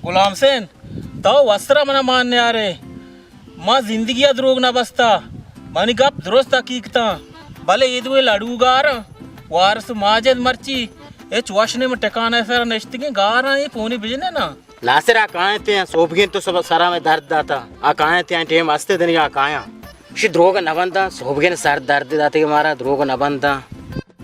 गुलाम सेन तो वस्त्र मना मानने आ रे माँ जिंदगी द्रोग ना बसता मनी गप दुरुस्त हकीकता भले ईदवे लड़ूगार वारस माजद मर्ची ए चुवाशने में टकाना सर नश्तिगे गारा ये पोनी बिजने ना लासरा कहाँ थे सोबगिन तो सब सारा में दर्द दाता आ कहाँ थे टेम आस्ते दिन या कहाँ शी द्रोग न बनता सोबगिन सर दर्द दाते के मारा द्रोग न बनता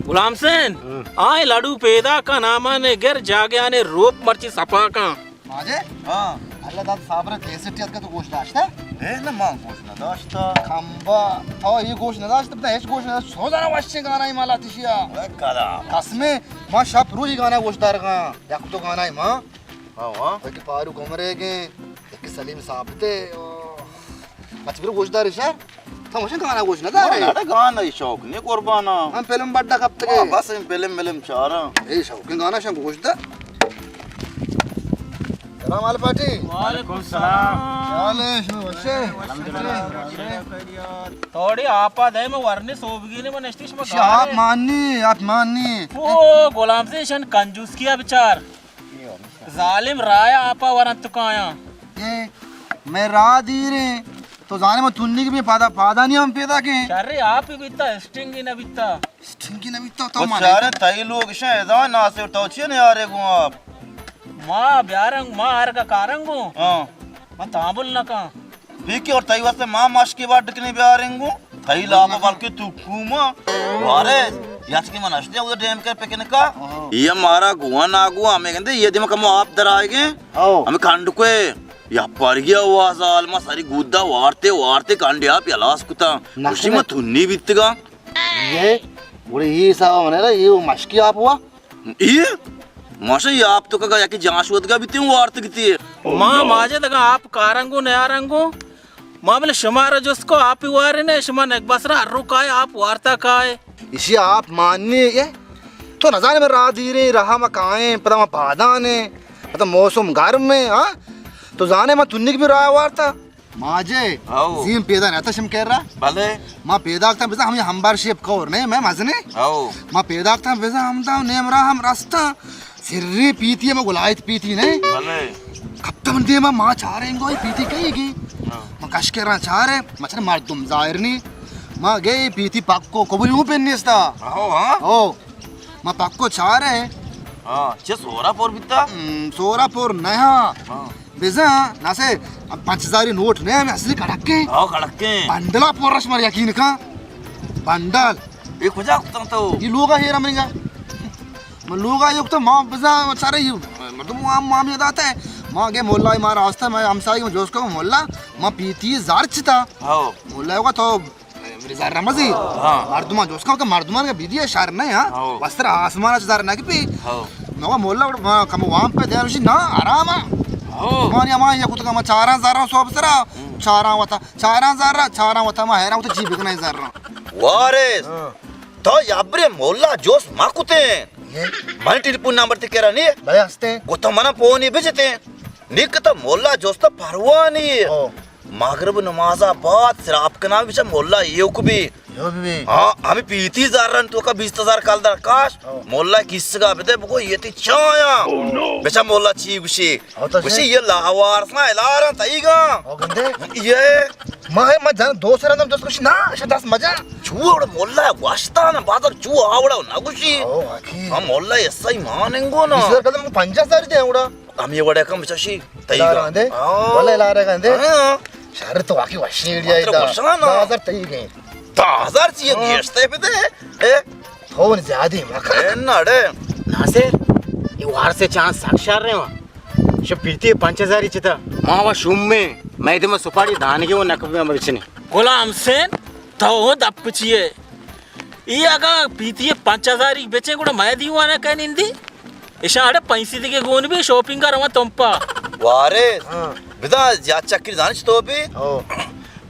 गुलाम सेन आए लड़ू पैदा का नामा ने गिर जागे आने रोप मर्ची सपा का माजे हाँ अल्लाह दाद साबरा कैसे टियत का तो गोश्त दाश्ता है ना मां गोश्त ना दाश्ता खंबा तो ये गोश्त ना दाश्ता अपना ऐश गोश्त ना सो जाना वाश्चे गाना ही माला तिशिया कदा कसमे मां शप रोज गाना गोश्त दार का याक तो गाना ही मां हाँ एक पारू घुमरे के एक सलीम साबते मच फिर गोश्त दार इशा था मुझे गाना गोश्त ना दार अरे गाना ही शौक नहीं कुर्बाना हम फिल्म बड्डा कब तक बस फिल्म चारा ए शौक गाना शम गोश्त दा सलाम आल पाटी वालेकुम सलाम चाले शो अच्छे थोड़ी आपा दे में वरने सोबगी ने मनस्तिश में आप माननी ओ गुलाम से शन कंजूस किया बेचार जालिम राया आपा वरन तुकाया ये मैं राह दी रे तो जाने में तुन्नी की भी पादा नहीं हम पैदा के अरे आप ही बिता स्टिंग ही न बिता स्टिंकी न भी तो वो माने चारे तई लोग शायदा ना से टोचिए नहीं आ रहे गो आप माँ ब्यारंग माँ आर का कारंगो हां माँ ताबुल न का ठीक है और तई वास्ते मां माश के बाद टकने भी आ रहे गो तई लाभ बल्कि तू कुमा वारे याच की मनस्ते उधर डैम के पेकने का ये मारा गुआ ना गुआ हमें कहते ये दिमाग हम आप दराएगे हमें खंड को या पर गया वाजाल मा सारी गुद्दा वारते कांडे आप यलास कुता उसी में थुन्नी बितगा ये बोले ये सावा मने रे ये मशकी आप हुआ ये माशा ये आप तो कगा याकी जांच का बिते हूं वार्त किती है माँ माजे दगा आप कारंगो नया रंगो माँ बोले शमारा जिसको आप ही वारे ने शमा नेक बसरा अर्रो काय आप वार्ता काय इसी आप मानने ये तो न जाने में राह दी रे रहा में काए पता में पादाने पता मौसम गर्म में हाँ तो जाने में तुन्नी की भी राह वार्ता माजे आओ जीम पैदा नहीं था शम कह रहा भले माँ पैदा था बेजा हम ये हमबार शेप कवर नहीं मैं मजने आओ माँ पैदा था बेजा हम था नेम रहा हम रास्ता सिर्री पीती है मैं गुलायत पीती नहीं भले कब तक दे माँ चाह रहे हैं पीती कहीं की माँ कश के रहा चाह रहे मचने मार तुम जाहिर नहीं माँ गई पीती पक्को कबूल यूं पेन नहीं आओ हां ओ माँ पक्को चाह रहे हां चे सोरापुर बिता सोरापुर नया बेजा ना से 5000 नोट ने हमें असली कड़के आओ कड़के बंडला पोरस मर यकीन का बंडल ये खुजा कुतंग तो ये लोगा हेरा मरेगा मैं लोगा युक्त माँ बेजा सारे ये मर्दों माँ में दाता है माँ के मोल्ला हमारा रास्ता मैं हम सारी में जोश को मोल्ला माँ पीती जारचता आओ मोल्ला होगा तो जार रमजी हां मर्दुमा जोश का मर्दुमा का बिदिया शार नहीं हां वस्त्र आसमान जार ना की पी आओ नवा मोल्ला कम वहां पे ध्यान ना आराम मानिया मां या कुछ का 4000 सोब सरा 4000 वता मा हेरा तो जीबिक नहीं जार वारेस तो याब्रे मोल्ला जोस माकुते ये मन टेलीफोन नंबर ते केरा नी भय हस्ते गोता मना फोन भेजते निक तो मोल्ला जोस तो परवाह नहीं मगरिब नमाजा बाद सिर्फ का नाम बिचा मोल्ला ये को भी यो भी हां हमें पीती जार रन तो का 20000 काल दरकाश मोल्ला किसगा बते बको ये ती छाया बिचा मोल्ला ची गुशी गुशी ये लावार सा लारा तईगा ओ गंदे ये मैं जान दोसरा नाम दोस कुछ ना शदास मजा चूड़ मोल्ला वास्ता ना बादर चू आवड़ा ना गुशी ओ आखी हम मोल्ला ऐसा ही मानेंगो ना इस कदम 5000 दे उड़ा हम ये वडा कम बिचाशी तईगा गंदे बोले ला रे गंदे शहर तो आखी वशी एरिया इदा 1000 तई गए 1000 चाहिए गेस्ते पे दे ए फोन ज्यादा मका नडे ना से ये वार से चांस साक्षार रे वा शो पीती 5000 इचिता माँ वा शुम में मैं इधर में सुपारी दान के वो नकब में मरचने गुलाम सेन तो दप्पचिए ये आगा पीती 5000 बेचे गुड़ा मैं दीवा ना कह निंदी इशा आड़े पैसे दिके गोन भी शॉपिंग का रवा तुमपा वारे बिदा जा चक्री दानिश तो भी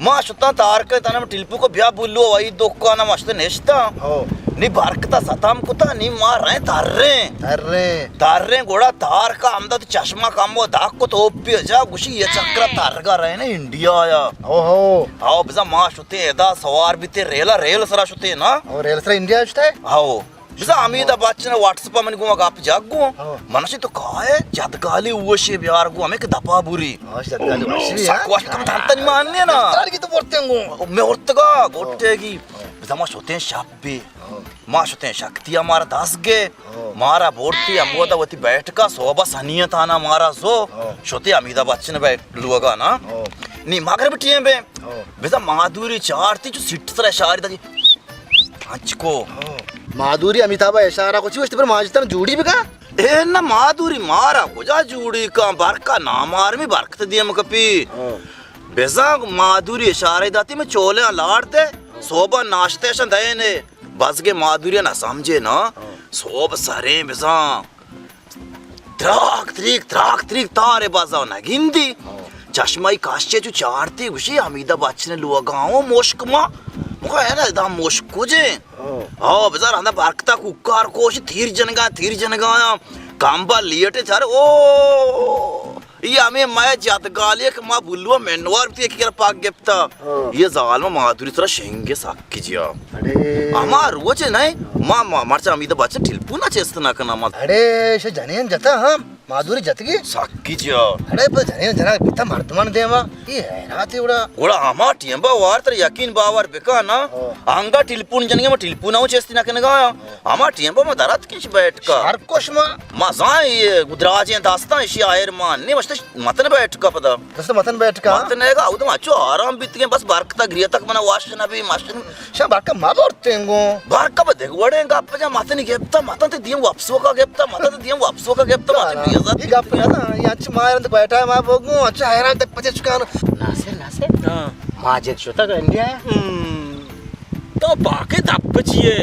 मां शुता तार के तना में टिल्पू को ब्या बुल्लो वही दोक्का ना मस्त नेस्ता नी बारकता सताम कुता नी मार रहे तार रहे गोड़ा तार का आमदा तो चश्मा काम वो दाग को तो ओपी जा गुशी ये चक्रा तार का रहे ना इंडिया आया ओहो आओ बिजा मां शुते एदा सवार बीते रेल सरा शुते ना और रेल सरा इंडिया शुते आओ bisa amida bachna whatsapp amani guma gap jaggu manashi to kae jadgali uwashe biar gu ame ke dapa buri जतगाली Vashi sakwas tam tantani manne na तार की तो बोलतेंगो me ortaga gottegi bisa ma shoten shabbe ma shoten shakti amara dasge mara borti ambodawati baitka soba saniyatana mara zo shote amida bachna bai luaga na ni magre bitiye be bisa madhuri charti jo sitra shari da achko माधुरी अमिताभ इशारा कुछ इस पर माजतन जोड़ी भी का ए ना माधुरी मारा कुजा जुड़ी का बरका ना मार में बरकत दिया मकपी बेजा माधुरी इशारे दाती में चोले लाड़ते सोबा नाश्ते शंदे ने बस के माधुरी ना समझे ना सोब सरे बेजा त्राक त्रिक तारे बाजा ना गिंदी चश्मा ही काश्चे जो चारती गुशी अमीदा बच्चे ने लुआ गाँव मोश्कमा मुका है ना दाम मोश्को जे हाँ बेजार अंदर बरकता कुकार कोश थीर जनगा कांबा लियटे चारे ओ ये हमें मैं जात गालिया के माँ बुल्लुआ मेनवार भी एक पाक गेप्ता ये जाल में माधुरी तरह शेंगे साकी जिया अरे हमार रोज है नहीं माँ मार्चा अमीदा बच्चे टिल्पू ना चेस्ता ना करना माँ अरे शे जनेन जता हम माधुरी जतगी साकी जिया अरे पर जनेन जना बिता मर्दमान देवा ये है ना तेवड़ा ओड़ा हमार टियंबा वार तर यकीन बावर बेका ना अंगा टिल्पू जनगे में टिल्पू ना चेस्ती ना करने गाया हमार टियंबा में दरात किंच बैठ का हर कोश मां माँ जाए ये गुजरात दास्तां इसी आयर मान ने मस्त मतन बैठ का पता दस मतन बैठ का मतन है का उधर अच्छो आराम बीत के बस बारकता गृह तक मना वाश ना भी मास्टर शा बाका मा बोलतेंगो बारका बदे वड़े का अपने मतन गेप्ता मतन ते दियम वापसो का गेप्ता मतन ते दियम वापसो का गेप्ता मतन बियजा ये गप ना ये अच्छ मारन तो बैठा है मा बोगो अच्छा हैरान तक पचे चुका नासे हां माजेक शोता का इंडिया तो बाके दापचिये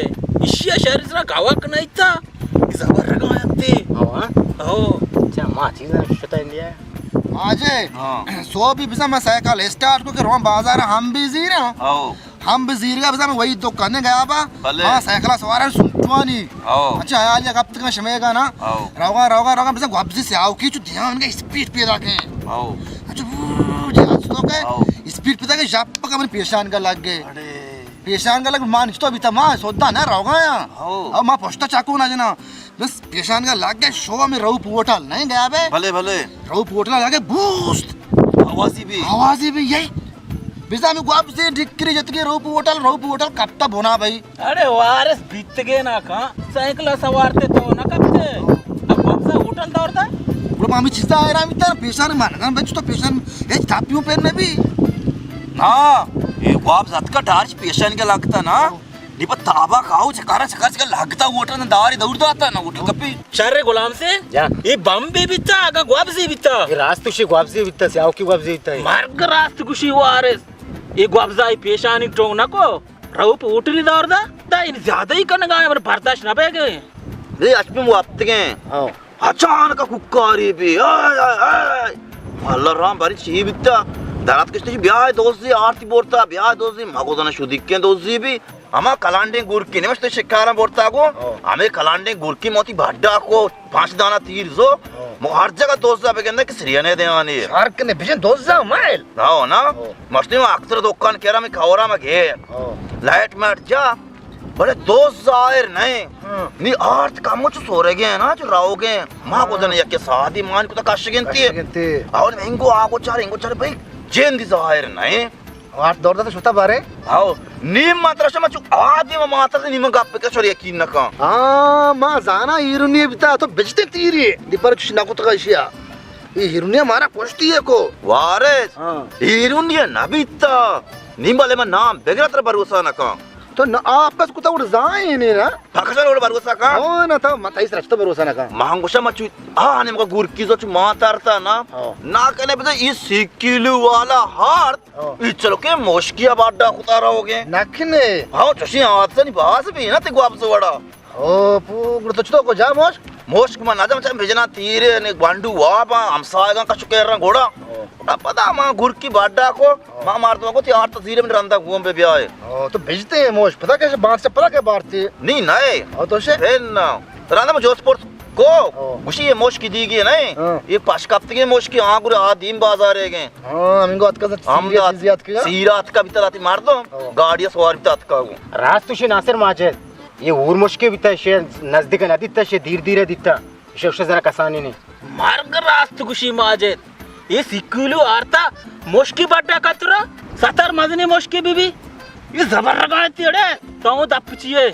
इशिया शहर गावाक नाही था जबर रगायते हो अच्छा मा चीज शोता इंडिया आजे हां सो भी बिसा मैं साइकिल स्टार्ट को के रोम बाजार हम भी जी रहा आओ हम भी जीर का बिसा मैं वही दुकान गया बा भले। हां साइकिल सवार सुनवानी आओ अच्छा यार ये कब तक शमेगा ना आओ रोगा बिसा वापसी से आओ की ध्यान का स्पीड पे रखे आओ अच्छा जी आज तो आओ। के स्पीड पे तक जब का मेरे पेशान का लग गए अरे पेशान का लग मान तो अभी तक मां सोदा ना रोगा या आओ। अब मां पोस्टा चाकू ना जना बस पेशान का लग गया शो में रहू पोर्टल नहीं गया बे भले भले रहू पोर्टल लगे बूस्ट आवाजी भी यही बिसा में गुआब से डिक्री जतके रूप होटल कब तक होना भाई अरे वारस बीत गए ना का साइकिल सवारते तो ना कब से अब कौन सा होटल दौड़ता बुढ़ मामी चिस्ता आ रहा मित्र पेशान मानना बच तो पेशान ये थापियों पेन में भी ना ये वाप जात का डार्च पेशन के लगता ना निपा ताबा खाओ चकारा चकार लगता वोटर ना दारी दौड़ता आता ना वोटर कपी शर्रे गुलाम से ये बम भी बीता आगा ग्वाब से बीता रास्त तुझे गुआब से बिता से आओ की गुआब से बिता है मार्ग रास्त कुशी वारस ये ग्वाबजाई पेशानी टोंग ना को रऊप उठली दौड़दा दा इन ज्यादा ही करने गाय पर बर्दाश्त ना पेगे रे अचपे मु आपते आओ अचानक कुक्कारी भी अल्लाह राम बारी ची बिता दारात किस्ते ब्याह दोस्ती आरती बोरता ब्याह दोस्ती मगोदना शुदिक्के दोस्ती भी हमा कलांडे गुरकी ने मस्त शिकारा बोरता को हमें कलांडे गुरकी मोती भाड्डा को 5 दाना तीर जो मो हर जगह दोस्त जाबे के श्रीयने देवानी शार्क ने बिजन दोस्त जा माइल आओ ना मस्ती में अक्सर दुकान केरा में खवरा में घे लाइट मैट जा बड़े दोस्त जाहिर नहीं नी आर्थ कामो जो सो रहे हैं ना जो राओगे माँ को जने यके शादी मान को तो काश गिनती है और इंगो आगो चार भाई जेन दी जाहिर नहीं आठ दौड़ता तो छोटा बारे आओ नीम मात्रा से मचु आदि में मात्रा से नीम गप के छोरी यकीन न का हाँ माँ जाना हीरोनी बिता तो बेचते तीरी दीपर चुना को तो कैसिया ये हीरोनी हमारा पोस्टी है को वारे हीरोनी ना बीता नीम वाले में नाम बेगरा तरह भरोसा न का तो न आपस कुता उड़ जाए नहीं ना फकसर और भरोसा का हो ना था मत इस रास्ते भरोसा ना का महंगोशा मचु ने मका गुरकी जो मातारता ना ना कहने पे इस सिकिलु वाला हार्ट इस चलो के मोशकिया बाडा खुता रहोगे नखने हां चशी हाथ से नहीं बास भी ना ते गुआब से वड़ा ओ पूगड़ तो चतो को जा मोश के ना जा भेजना तीरे ने बांडू वापा हमसाएगा का चुकेरा घोड़ा अब पता मां गुरकी बाडा को मां मार दो को यार तो धीरे में रंदा घूम पे ब्याह है ओ तो भेजते हैं मोश पता कैसे बात से पता क्या बात थी नहीं नए और तो से फिर ना रंदा में जोधपुर को मुशी ये मोश की दी गई नहीं ये पांच कप्ते के मोश की आगुर आदीम बाजार है गए हां अमिंगो अत का सीरात का भी तलाती मार दो गाड़ी सवार भी तात का राज तुझे नासिर माजिद ये ऊर मुश्किल भी था शे नजदीक नदी था शे धीरे धीरे दिता शे उसे जरा कसानी नहीं मार्ग रास्त खुशी माजेत ये सिक्कुलू आरता मुश्किल बट्टा कतरा सतर मजनी मुश्किल बीबी ये जबर रगाय तेड़े तो दपचिए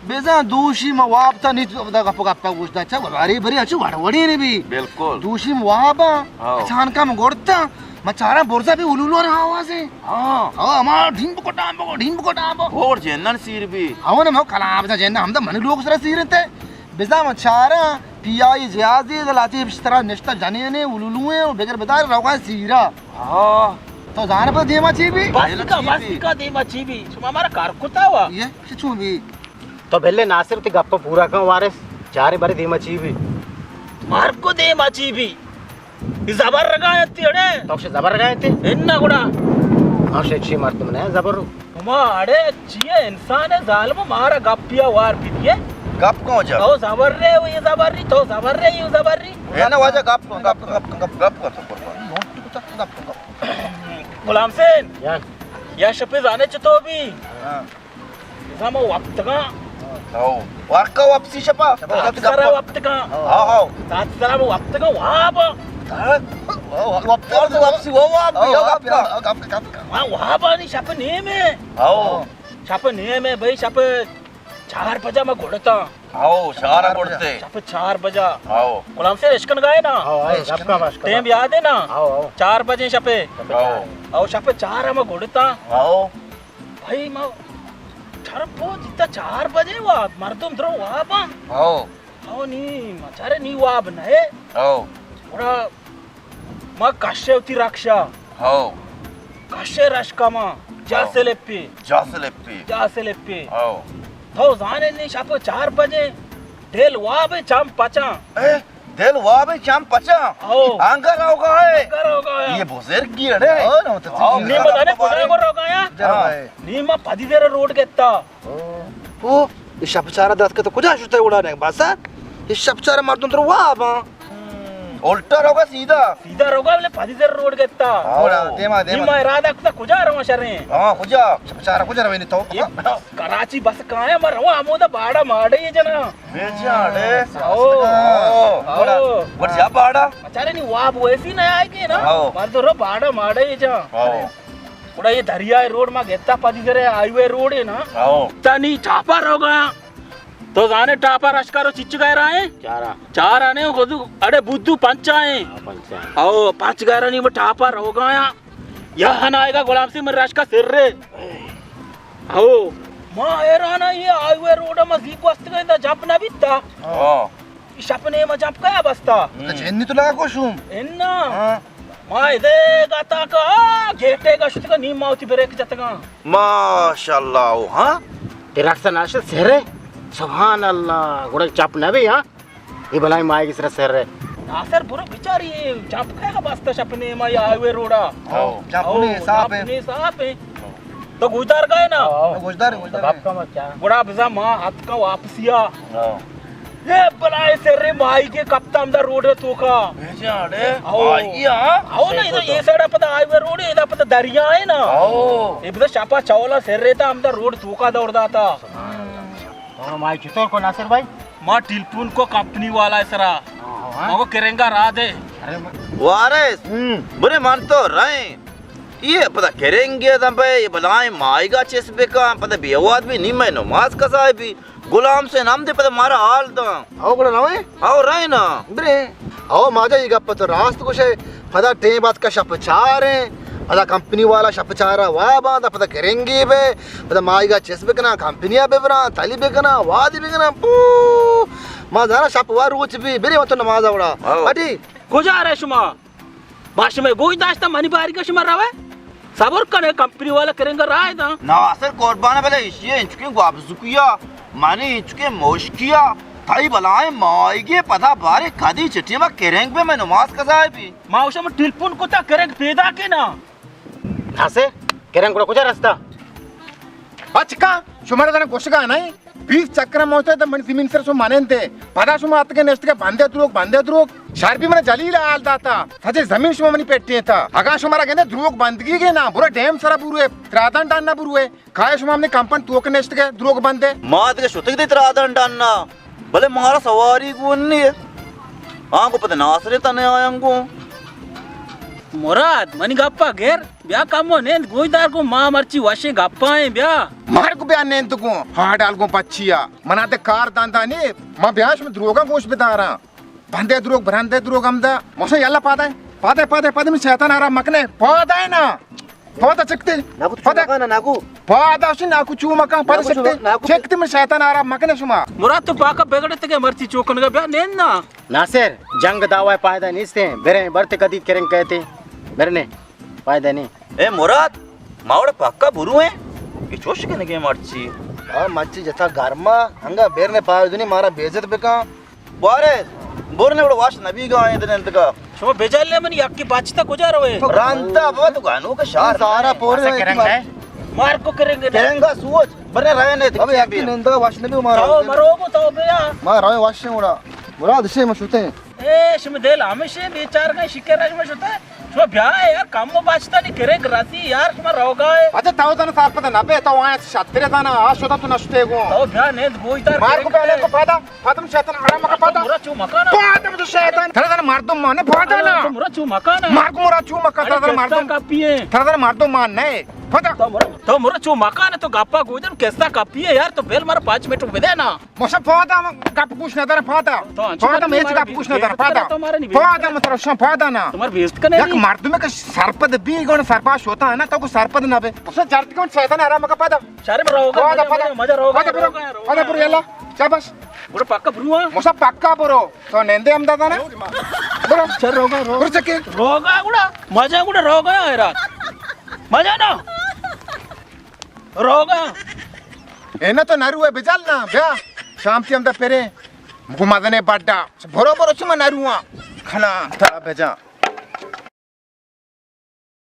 बेजा दूषी में वापता नीच गप्पा गप्पा गोष्ट अच्छा बरी बरी अच्छी वड़वड़ी ने भी बिल्कुल दूषी में वापा हाँ। छान का मगोड़ता मचारा बोरसा भी उलुलो रहा आवाज है हाँ हाँ हमारा ढींब को टांबो और जेनन सीर भी हाँ ना मैं खलाब था जेना हम तो मन लोग सरा सीर थे बेजा मचारा पियाई ज्यादा दलाती इस तरह निश्ता जाने ने उलुलुए और बेगर बता रहा सीरा हाँ तो जाने पर देमा ची भी बस का दे मची भी सुमा हमारा कार कुता हुआ ये किचू भी तो पहले नासिर ते गप्पा पूरा का वारिस चारे बारे धीमा ची भी मार्ग को दे मची भी ये जबर रगाय तेड़े तो उसे जबर गए थे इन्ना गुड़ा हाँ शे अच्छी मारते मने जबर हमारे चिए इंसान है जालम मारा गप्पिया वार पिए गप को जा तो जबर रे वो ये जबर री तो जबर रे ये जबर री है ना वाजा गप को तो गुलाम सेन यार या शपे जाने चतो भी हां हम वक्त का आओ वर्का वापसी छपा सारा वक्त का हां हां साथ सारा वक्त का वहां वापसी वो वहां पानी शप ने में आओ शप ने में भाई शप 4 बजा में घोड़ता आओ सारा बढ़ते शप 4 बजा आओ गुलाम सेन इश्कन गए ना आओ आए गप्पा बस टेम याद है ना आओ आओ 4 बजे शपे आओ और शप 4 में घोड़ता आओ भाई मैं छरपो जितना 4 बजे वा मर्दम धरो वा बा आओ आओ नी मचारे नी वा बनाए आओ थोड़ा मा काशेवती रक्षा आओ काशे रशकामा जासे लेपी जासे लेपी आओ तो जाने नी शाप 4 बजे डेल वा बे चाम पचा ए दिल वाह बे शाम पचा आओ आंगर होगा है करोगा ये बुजुर्ग की अड़े नी बताने कोने को रोगाया नी मा 10 देर रोड गेत्ता ओ ये शपचारा दात के तो कुछ आशुता उड़ाने बसा ये शपचारा मार दूं तो वाह बा उल्टा होगा सीधा सीधा रोगा बोले 10 देर रोड गेत्ता ओड़ा देमा नी मा इरादा कुछ कुजा रवा शरे हां खुजा शपचारा कुछ रवे नहीं तो ये कराची बस कहाँ है मर रहा आमोदा बाड़ा मारे ये जना बेचा अड़े आओ आओ बट जा बाड़ा मचारे नी वाब वैसी ना आए के ना आओ। मर तो रो बाड़ा मारे ये जा आओ उड़ा ये दरिया रोड में गेत्ता 10 देर हाईवे रोड है ना आओ तनी टापा रो गया तो जाने टापा रश्कारो चिच्च गए रहे चार आने खुद अरे बुद्धू 5 आए आओ 5 गए नहीं वो टापा रो गया यहाँ आएगा गुलाम सिंह मेरे रश का सिर रे आओ माँ ना ये हाईवे रोड में जीप वस्त गए था जप ना भी था हां शपने में जप गया बस्ता तो चेन्नी तो लगा कोशुम इन्ना माँ इधे गाता का गेटे का शुद्ध का नीम माउती ब्रेक जतगा माशाल्लाह हां तेरा सा नाशा सहरे सुभान अल्लाह गुड़ा चाप ना भी हां ये भलाई माए की तरह सहरे नासर बुरा बिचारी जप गया बस्ता शपने में ये हाईवे रोडा आओ जापुने साहब है अपने साहब है तो गुजर गए ना गोजदार गप्पा मत क्या बड़ा बिजा माँ हाथ का वापसिया आओ ये बनाए से रे माई के कप्ता अंदर रोड है तो का बेचा अड़े आओ। आई हां आओ ना इधर ये साइड पता हाईवे रोड है इधर पता दरिया है ना आओ ये पता शापा चावला से रहता अंदर रोड तो का दौड़ता था और माई चितौर को नासिर भाई माँ टिलपुन को कंपनी वाला है सरा माँ को करेंगा रात है वारिस बुरे मान तो रहे ये पता करेंगे तब पे ये बताएं माएगा चेस्बे का पता बेवाद भी नहीं मैं नमाज का साहब भी गुलाम से नाम दे पता मारा हाल दा आओ बड़ा ना है आओ रहे ना बरे आओ माजा ये गप्पा तो रास्त कुछ है पता टे बात का शपचार है पता कंपनी वाला शपचारा वाह बात पता करेंगे बे पता माईगा चेस बे कना कंपनिया बे बना ताली बे कना वादी बे कना मां जाना शपवा रोच भी बेरे मत नमाज आवड़ा अटी गुजार है शुमा बाश में गोई दाश्ता मनी बारी का शुमा रहा है सबर कने कंपनी वाला करेंगा राय था नासर कुर्बान भले इश्ये इंचके वापस किया माने इंचके मोशकिया थाई बलाएं माईगे पता बारे खादी चिट्ठी में करेंगे बे मैं नमाज का साहब भी माँ उसे में टिलपुन को ता करेंग पैदा के ना नासे केरंग को कुछ रास्ता अच्छा सुमारे जाना गोशगा नहीं बीस चक्र मोते तो मन सिमिन सर सो मानेंते पदा सुमा आत के नेस्ट के बांधे तुरोक शार्पी मैंने जलील आल दाता सजे जमीन शुमा मनी पेट्टी था आकाश हमारा कहते द्रोग बंदगी के ना बुरा डैम सारा बुरुए त्रादन डालना बुरुए खाए शुमा हमने कंपन तो के नेस्ट के द्रोग बंदे मात के शुतक दे त्रादन डालना भले मारा सवारी को नहीं है को पता नासरे तने आयंगो मुराद मनी गप्पा घेर ब्या कामो नेंद गोईदार को मां मर्ची वाशे गप्पा है ब्या मार को बयान नेंद को हां डाल को पच्छिया मनाते कार दांदा ने मां ब्याश में द्रोगा गोश बिदारा बंदे द्रोग भरंदे द्रोग हमदा मोसे यल्ला पादे में शैतान आरा मकने पादा है ना पादा चकते पादा ना नाकू पादा उसी नाकू चू मका पादा चकते चकते में शैतान आरा मकने सुमा मुराद तो पाका बेगड़े तके मर्ची चोकन का ब्या नेंद ना नासिर जंग दावा फायदा नहीं से बेरे बरते कदी करें कहते बेरने फायदा नहीं ए मुराद मावड़ पक्का बुरु है ये चोश के नगे मर्ची आ मच्छी जथा गर्मा हंगा बेरने पायदुनी मारा बेइज्जत बेका बारे बोरने बड़ा वाश नबी का आए दिन का शो बेजाले मनी अक्की बाचता गुजार होए रांता बाबा तो गानों का शार सारा पोरे मार को करेंगे करेंगा सोच बने रहे ने अबे अक्की निंदा वाश नबी मारा तो मरोगो तो बेया मारा वाश मुरा मुराद से मशुते ए शम देल हमेशा बेचार का शिकर राज में होता है शो ब्या यार काम में बाचता नहीं करे ग्रासी यार शम रोगा है अच्छा ताऊ तना सार पता ना बे तो आया छत्रे तना आ शोता तो नष्टे गो तो ब्या ने गोईदार मार को पहले को फादम शैतान आरा मका पादा मुरा चू मकाना फादम तो शैतान थरा मार दो माने फादा ना मुरा चू मकाना मार को मुरा चू मका थरा मार दो का पिए थरा मार दो मान नहीं फादा तो मुरा चू मकाना तो गप्पा गोईदार कैसा का पिए यार तो बेल मारा 5 मिनट में दे ना मोसा फादा गप पूछना दरा फादा फादा में गप पूछना दरा फादा फादा मतलब शम फादा ना तुम्हार बेइज्जत करने याक मार दो में का सरपद बी गोन सरपाश होता है ना तो को सरपद ना बे उसे जर्द को शैतान आरा मका पादा शारे में रहोगा मजा रहोगा फादा पुर याला शाबाश बुरा पक्का बुरुआ मोसा पक्का पुरो तो नेंदे हम दादा ना बुरो चल रोगा पुर चके रोगा गुड़ा मजा गुड़ा रोगा है रात मजा ना रोगा एना तो नरू है बेचाल ना ब्या शाम ती हम दा पेरे घुमादने बाड्डा बरोबर उसमें नरुआ खाना था बेजा